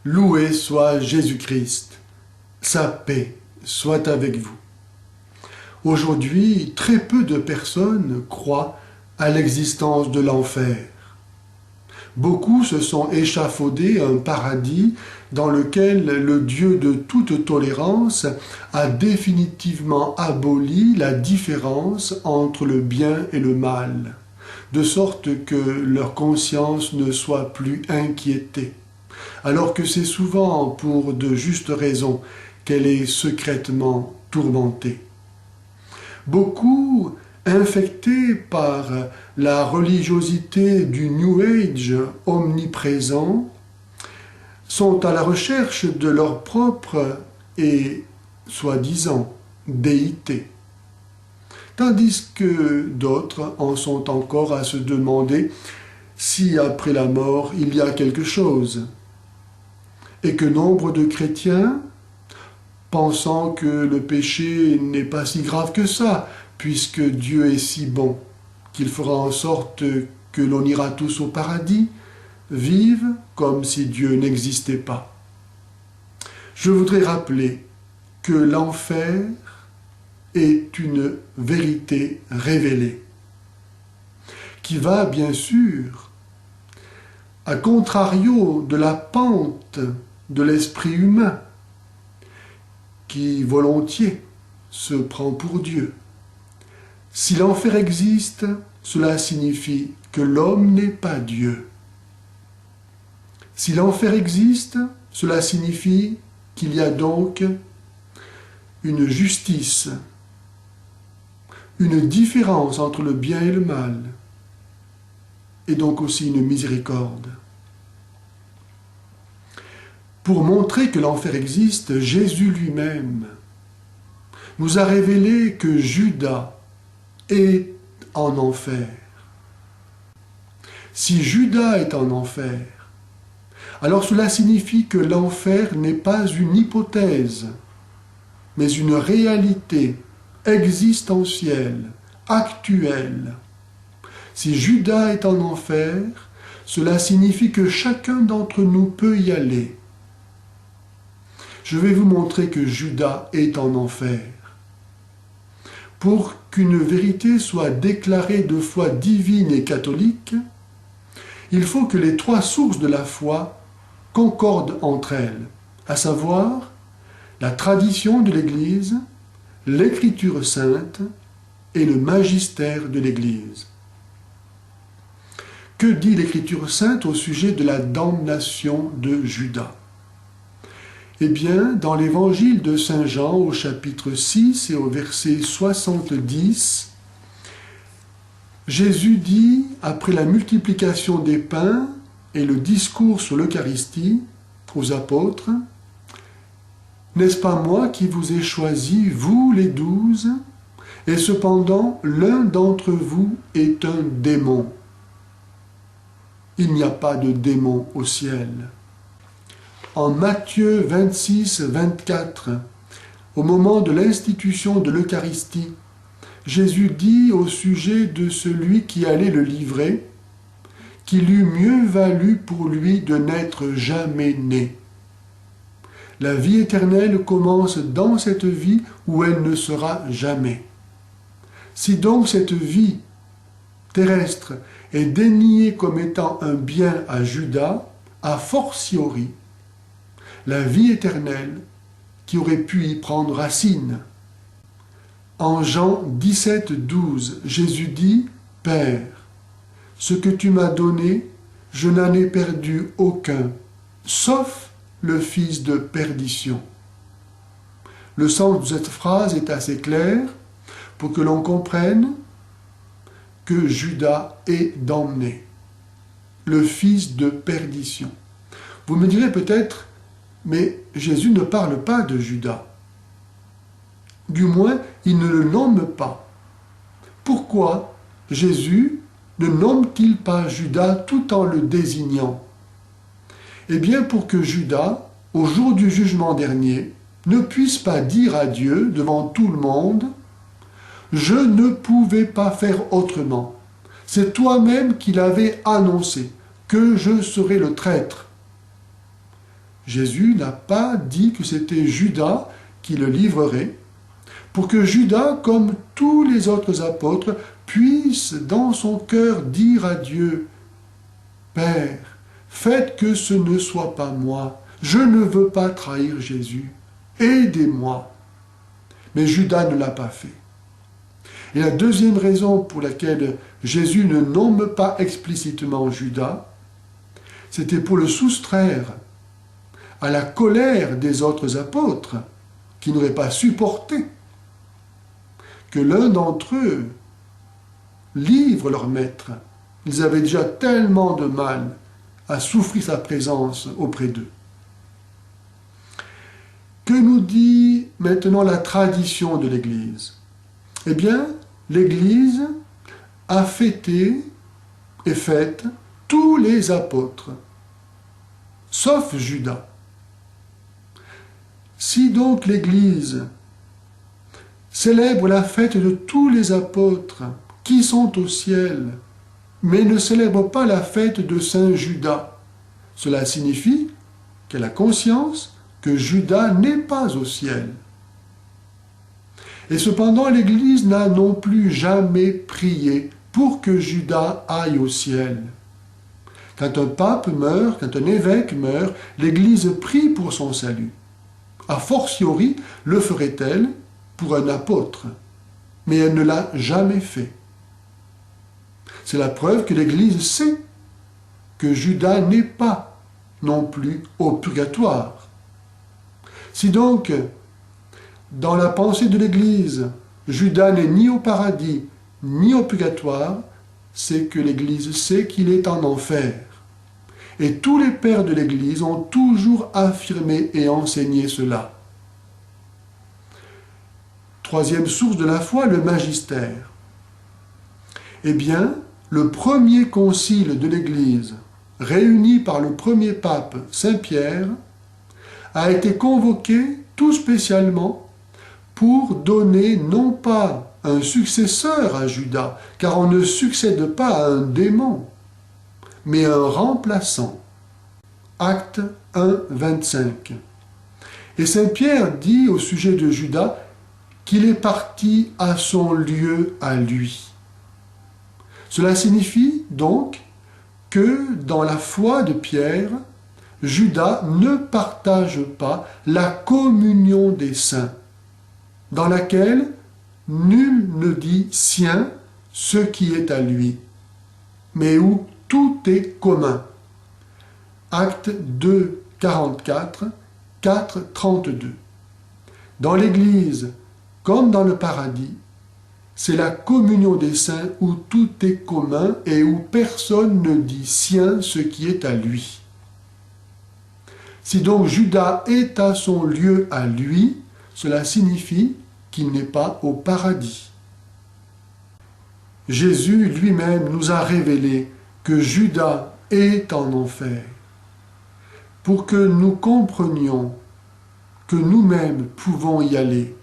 Loué soit Jésus-Christ. Sa paix soit avec vous. Aujourd'hui, très peu de personnes croient à l'existence de l'enfer. Beaucoup se sont échafaudés un paradis dans lequel le Dieu de toute tolérance a définitivement aboli la différence entre le bien et le mal, de sorte que leur conscience ne soit plus inquiétée, alors que c'est souvent pour de justes raisons qu'elle est secrètement tourmentée. Beaucoup, infectés par la religiosité du New Age omniprésent, sont à la recherche de leur propre et soi-disant déité, tandis que d'autres en sont encore à se demander si après la mort il y a quelque chose, et que nombre de chrétiens, pensant que le péché n'est pas si grave que ça, puisque Dieu est si bon, qu'il fera en sorte que l'on ira tous au paradis, vivent comme si Dieu n'existait pas. Je voudrais rappeler que l'enfer est une vérité révélée, qui va bien sûr, à contrario de la pente de l'esprit humain, qui volontiers se prend pour Dieu. Si l'enfer existe, cela signifie que l'homme n'est pas Dieu. Si l'enfer existe, cela signifie qu'il y a donc une justice, une différence entre le bien et le mal, et donc aussi une miséricorde. Pour montrer que l'enfer existe, Jésus lui-même nous a révélé que Judas est en enfer. Si Judas est en enfer, alors cela signifie que l'enfer n'est pas une hypothèse, mais une réalité existentielle, actuelle. Si Judas est en enfer, cela signifie que chacun d'entre nous peut y aller. Je vais vous montrer que Judas est en enfer. Pour qu'une vérité soit déclarée de foi divine et catholique, il faut que les trois sources de la foi concordent entre elles, à savoir la tradition de l'Église, l'Écriture sainte et le magistère de l'Église. Que dit l'Écriture sainte au sujet de la damnation de Judas ? Eh bien, dans l'évangile de Saint Jean, au chapitre 6 et au verset 70, Jésus dit, après la multiplication des pains et le discours sur l'Eucharistie aux apôtres, « N'est-ce pas moi qui vous ai choisis, vous les 12, et cependant l'un d'entre vous est un démon. Il n'y a pas de démon au ciel. » En Matthieu 26, 24, au moment de l'institution de l'Eucharistie, Jésus dit au sujet de celui qui allait le livrer qu'il eût mieux valu pour lui de n'être jamais né. La vie éternelle commence dans cette vie où elle ne sera jamais. Si donc cette vie terrestre est déniée comme étant un bien à Judas, a fortiori, la vie éternelle qui aurait pu y prendre racine. En Jean 17, 12, Jésus dit « Père, ce que tu m'as donné, je n'en ai perdu aucun, sauf le fils de perdition. » Le sens de cette phrase est assez clair pour que l'on comprenne que Judas est damné, le fils de perdition. Vous me direz peut-être, mais Jésus ne parle pas de Judas. Du moins, il ne le nomme pas. Pourquoi Jésus ne nomme-t-il pas Judas tout en le désignant? Eh bien, pour que Judas, au jour du jugement dernier, ne puisse pas dire à Dieu, devant tout le monde, « Je ne pouvais pas faire autrement. C'est toi-même qui l'avais annoncé, que je serai le traître. » Jésus n'a pas dit que c'était Judas qui le livrerait, pour que Judas, comme tous les autres apôtres, puisse dans son cœur dire à Dieu, « Père, faites que ce ne soit pas moi, je ne veux pas trahir Jésus, aidez-moi. » Mais Judas ne l'a pas fait. Et la deuxième raison pour laquelle Jésus ne nomme pas explicitement Judas, c'était pour le soustraire à la colère des autres apôtres, qui n'auraient pas supporté que l'un d'entre eux livre leur maître. Ils avaient déjà tellement de mal à souffrir sa présence auprès d'eux. Que nous dit maintenant la tradition de l'Église? Eh bien, l'Église a fêté et fête tous les apôtres, sauf Judas. Si donc l'Église célèbre la fête de tous les apôtres qui sont au ciel, mais ne célèbre pas la fête de Saint Judas, cela signifie qu'elle a conscience que Judas n'est pas au ciel. Et cependant, l'Église n'a non plus jamais prié pour que Judas aille au ciel. Quand un pape meurt, quand un évêque meurt, l'Église prie pour son salut. A fortiori, le ferait-elle pour un apôtre, mais elle ne l'a jamais fait. C'est la preuve que l'Église sait que Judas n'est pas non plus au purgatoire. Si donc, dans la pensée de l'Église, Judas n'est ni au paradis, ni au purgatoire, c'est que l'Église sait qu'il est en enfer. Et tous les pères de l'Église ont toujours affirmé et enseigné cela. Troisième source de la foi, le magistère. Eh bien, le premier concile de l'Église, réuni par le premier pape Saint Pierre, a été convoqué tout spécialement pour donner non pas un successeur à Judas, car on ne succède pas à un démon, mais un remplaçant. Acte 1, 25. Et Saint Pierre dit au sujet de Judas qu'il est parti à son lieu à lui. Cela signifie donc que dans la foi de Pierre, Judas ne partage pas la communion des saints, dans laquelle nul ne dit sien ce qui est à lui, mais où tout est commun. Acte 2, 44, 4, 32. Dans l'Église, comme dans le paradis, c'est la communion des saints où tout est commun et où personne ne dit sien ce qui est à lui. Si donc Judas est à son lieu à lui, cela signifie qu'il n'est pas au paradis. Jésus lui-même nous a révélé que Judas est en enfer, pour que nous comprenions que nous-mêmes pouvons y aller,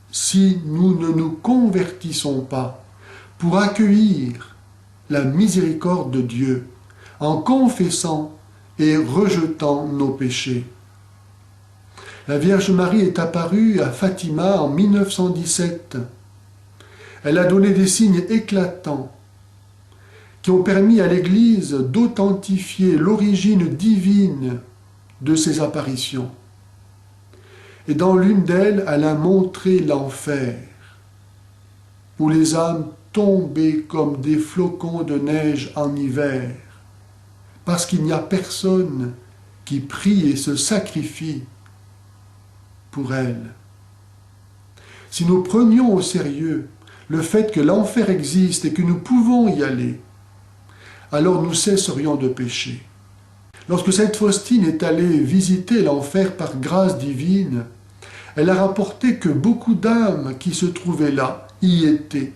si nous ne nous convertissons pas, pour accueillir la miséricorde de Dieu, en confessant et rejetant nos péchés. La Vierge Marie est apparue à Fatima en 1917. Elle a donné des signes éclatants qui ont permis à l'Église d'authentifier l'origine divine de ces apparitions. Et dans l'une d'elles, elle a montré l'enfer, où les âmes tombaient comme des flocons de neige en hiver, parce qu'il n'y a personne qui prie et se sacrifie pour elles. Si nous prenions au sérieux le fait que l'enfer existe et que nous pouvons y aller, alors nous cesserions de pécher. Lorsque sainte Faustine est allée visiter l'enfer par grâce divine, elle a rapporté que beaucoup d'âmes qui se trouvaient là y étaient,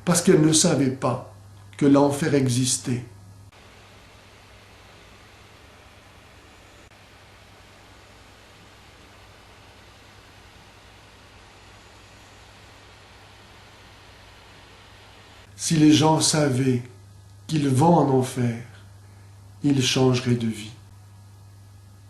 parce qu'elles ne savaient pas que l'enfer existait. Si les gens savaient qu'ils vont en enfer, ils changeraient de vie.